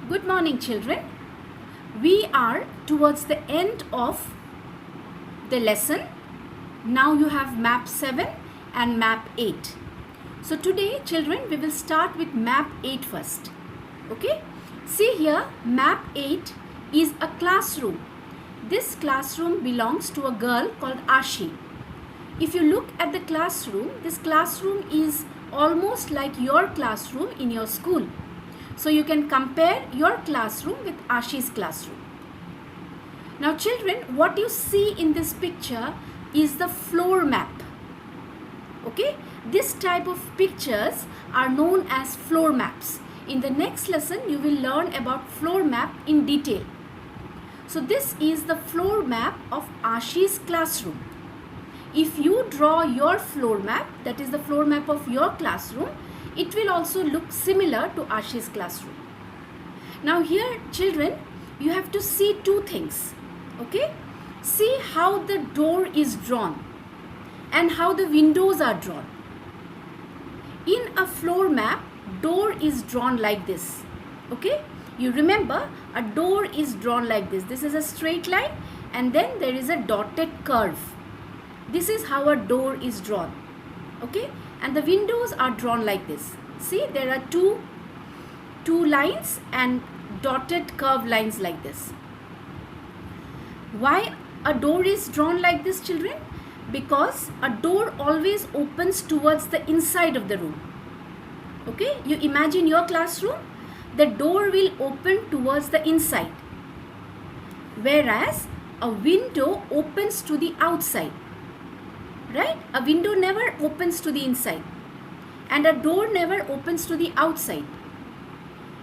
Good morning, children. We are towards the end of the lesson. Now you have map 7 and map 8. So today, children, we will start with map 8 first. Okay? See here, map 8 is a classroom. This classroom belongs to a girl called Ashi. If you look at the classroom, this classroom is almost like your classroom in your school. So you can compare your classroom with Ashi's classroom. Now children, what you see in this picture is the floor map. Okay, this type of pictures are known as floor maps. In the next lesson, you will learn about floor map in detail. So this is the floor map of Ashi's classroom. If you draw your floor map, that is the floor map of your classroom, it will also look similar to Ashi's classroom. Now here, children, you have to see two things. Okay? See how the door is drawn and how the windows are drawn. In a floor map, door is drawn like this. Okay? You remember, a door is drawn like this. This is a straight line and then there is a dotted curve. This is how a door is drawn. Okay? And the windows are drawn like this. See, there are two lines and dotted curved lines like this. Why a door is drawn like this, children? Because a door always opens towards the inside of the room. Okay, you imagine your classroom, the door will open towards the inside, whereas a window opens to the outside. Right? A window never opens to the inside and a door never opens to the outside.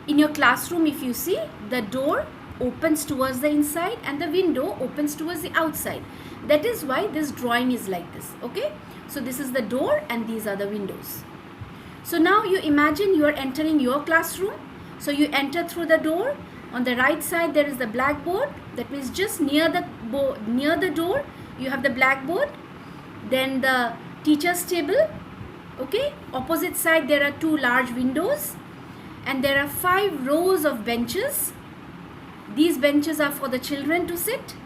In your classroom, if you see, the door opens towards the inside and the window opens towards the outside. That is why this drawing is like this. Okay? So this is the door and these are the windows. So now you imagine you are entering your classroom. So you enter through the door. On the right side there is the blackboard. That means just near the door you have the blackboard. Then the teacher's table. Okay, opposite side there are two large windows and there are 5 rows of benches. These benches are for the children to sit.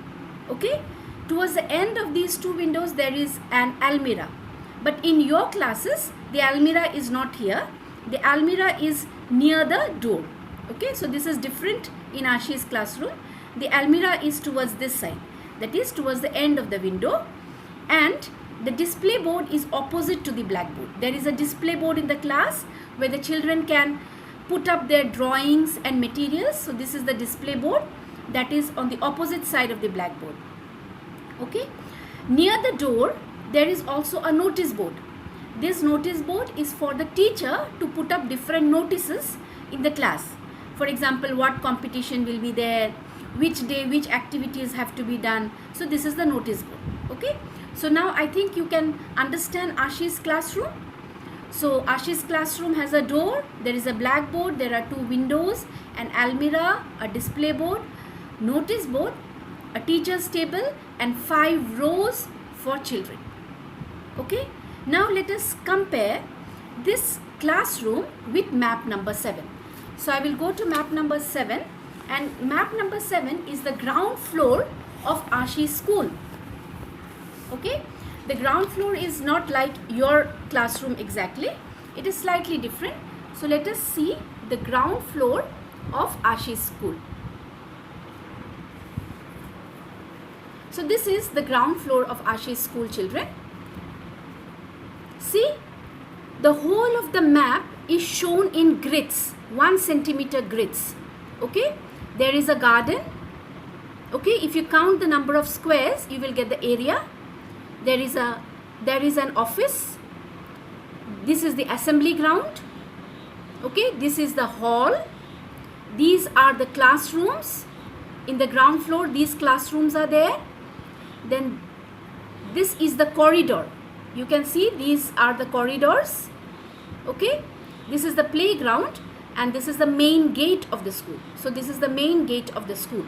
Okay, towards the end of these 2 windows there is an almirah. But in your classes the almirah is not here. The almirah is near the door. Okay, so this is different in Ashi's classroom. The almirah is towards this side, that is towards the end of the window, and the display board is opposite to the blackboard. There is a display board in the class where the children can put up their drawings and materials. So this is the display board that is on the opposite side of the blackboard. Okay. Near the door there is also a notice board. This notice board is for the teacher to put up different notices in the class. For example, what competition will be there, which day, which activities have to be done. So this is the notice board. Okay. So now I think you can understand Ashi's classroom. So Ashi's classroom has a door, there is a blackboard, there are 2 windows, an almirah, a display board, notice board, a teacher's table and 5 rows for children. Okay. Now let us compare this classroom with map number 7. So I will go to map number 7 and map number 7 is the ground floor of Ashi's school. Okay, the ground floor is not like your classroom exactly. It is slightly different. So let us see the ground floor of Ashi's school. So this is the ground floor of Ashi's school, children. See, the whole of the map is shown in grids, 1 centimeter grids. Okay, there is a garden. Okay, if you count the number of squares, you will get the area. There is an office. This is the assembly ground. Okay, this is the hall. These are the classrooms. In the ground floor, these classrooms are there. Then this is the corridor. You can see these are the corridors. Okay, this is the playground and this is the main gate of the school. So this is the main gate of the school.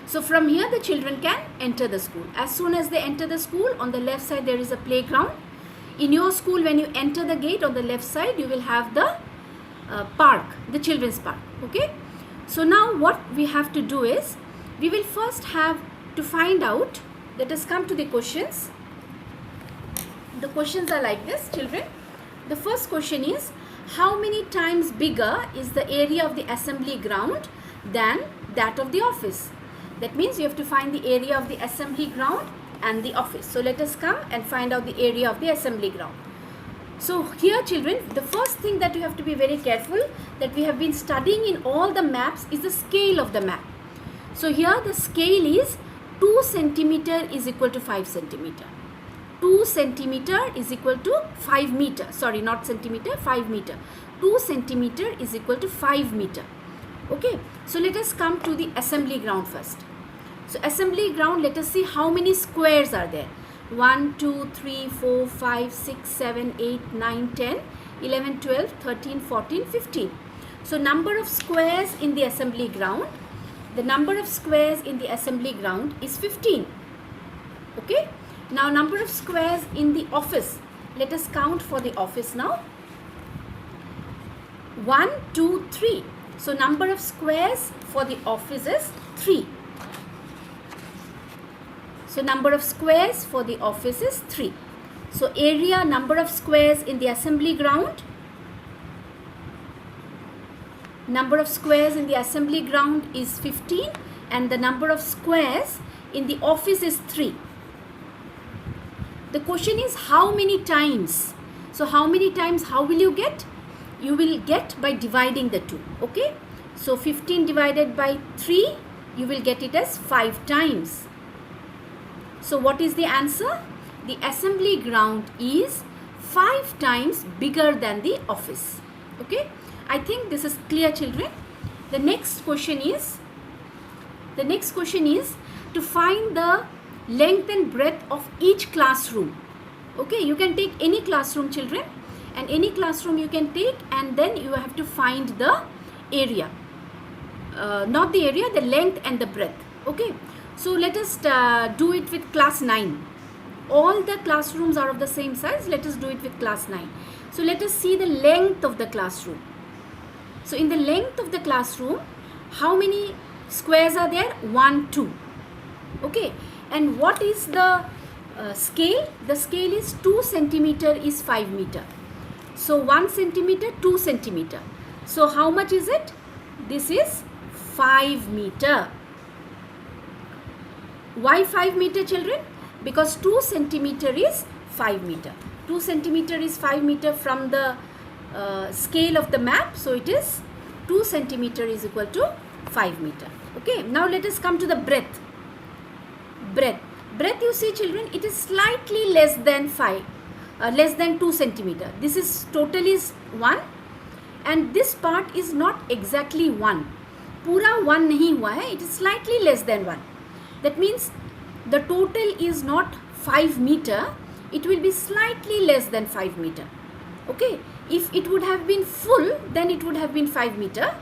So from here the children can enter the school. As soon as they enter the school, on the left side there is a playground. In your school, when you enter the gate on the left side, you will have the park, the children's park. Okay. So now what we have to do is, we will first have to find out. Let us come to the questions. The questions are like this, children. The first question is, how many times bigger is the area of the assembly ground than that of the office? That means you have to find the area of the assembly ground and the office. So let us come and find out the area of the assembly ground. So here, children, the first thing that you have to be very careful, that we have been studying in all the maps, is the scale of the map. So here the scale is 2 centimeter is equal to 5 centimeter. 2 centimeter is equal to 5 meter. Sorry, not centimeter, 5 meter. 2 centimeter is equal to 5 meter. Okay. So let us come to the assembly ground first. So assembly ground, let us see how many squares are there. 1, 2, 3, 4, 5, 6, 7, 8, 9, 10, 11, 12, 13, 14, 15. So number of squares in the assembly ground, the number of squares in the assembly ground is 15. Okay. Now number of squares in the office, let us count for the office now. 1, 2, 3. So number of squares for the office is 3. So number of squares for the office is 3. So area, number of squares in the assembly ground. Number of squares in the assembly ground is 15, and the number of squares in the office is 3. The question is how many times. So how many times, how will you get? You will get by dividing the two. Okay. So 15 divided by 3, you will get it as 5 times. So what is the answer? The assembly ground is 5 times bigger than the office. Okay. I think this is clear, children. The next question is to find the length and breadth of each classroom. Okay, you can take any classroom, children, and any classroom you can take, and then you have to find the area. Not the area, the length and the breadth. Okay, so let us do it with class 9. All the classrooms are of the same size. Let us do it with class 9. So let us see the length of the classroom. So in the length of the classroom, how many squares are there? 1, 2. Okay, and what is the scale? The scale is 2 centimeter is 5 meter. So 1 centimeter, 2 centimeter. So how much is it? This is 5 meter. Why 5 meter, children? Because 2 centimeter is 5 meter. 2 centimeter is 5 meter from the scale of the map. So it is 2 centimeter is equal to 5 meter. Okay, now let us come to the breadth. Breadth, you see, children, it is slightly less than 2 centimeter. This is total is 1, and this part is not exactly 1. Pura 1 nahi hua hai, it is slightly less than 1. That means the total is not 5 meter, it will be slightly less than 5 meter. Okay, if it would have been full, then it would have been 5 meter,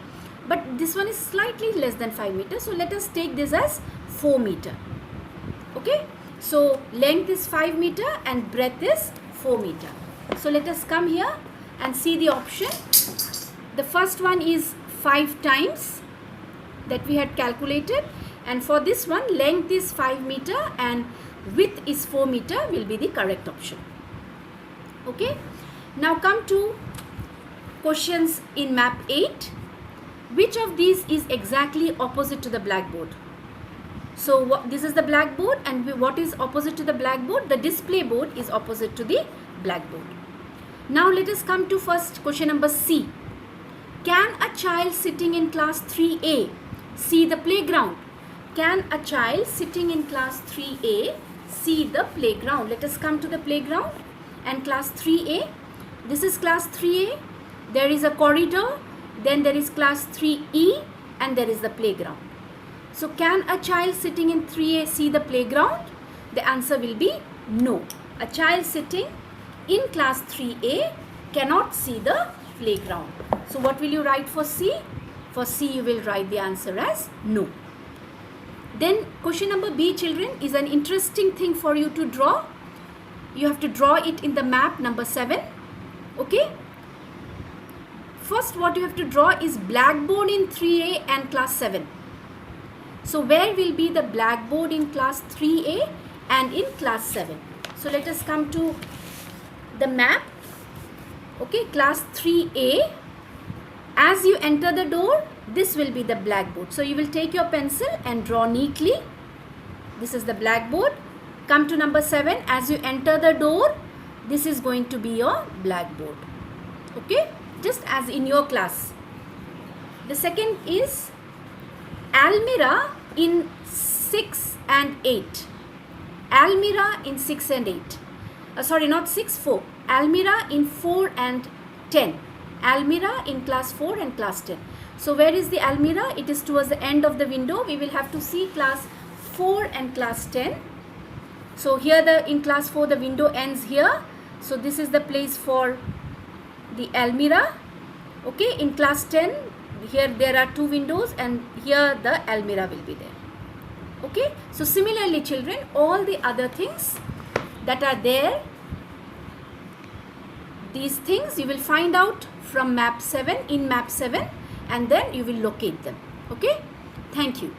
but this one is slightly less than 5 meter. So let us take this as 4 meter. Okay, so length is 5 meter and breadth is 4 meter. So let us come here and see the option. The first one is 5 times that we had calculated, and for this one length is 5 meter and width is 4 meter will be the correct option. Okay, now come to questions in map 8. Which of these is exactly opposite to the blackboard? So this is the blackboard, and what is opposite to the blackboard? The display board is opposite to the blackboard. Now let us come to first question number C. Can a child sitting in class 3A see the playground? Can a child sitting in class 3A see the playground? Let us come to the playground and class 3A. This is class 3A. There is a corridor, then there is class 3E, and there is the playground. So can a child sitting in 3A see the playground? The answer will be no. A child sitting in class 3A cannot see the playground. So what will you write for C? For C you will write the answer as no. Then question number B, children, is an interesting thing for you to draw. You have to draw it in the map number 7. Okay. first what you have to draw is blackboard in 3A and class 7. So where will be the blackboard in class 3A and in class 7? So let us come to the map. Okay, class 3A. As you enter the door, this will be the blackboard. So you will take your pencil and draw neatly. This is the blackboard. Come to number 7. As you enter the door, this is going to be your blackboard. Okay, just as in your class. The second is Almira in 6 and 8. Almira in 6 and 8. Sorry, not 6, 4. Almira in 4 and 10. Almira in class 4 and class 10. So where is the Almira? It is towards the end of the window. We will have to see class 4 and class 10. So here in class 4 the window ends here. So this is the place for the Almira. Okay, in class 10 here there are 2 windows and here the Almira will be there. Okay, so similarly children, all the other things that are there, these things you will find out from map 7, in map 7, and then you will locate them. Okay, thank you.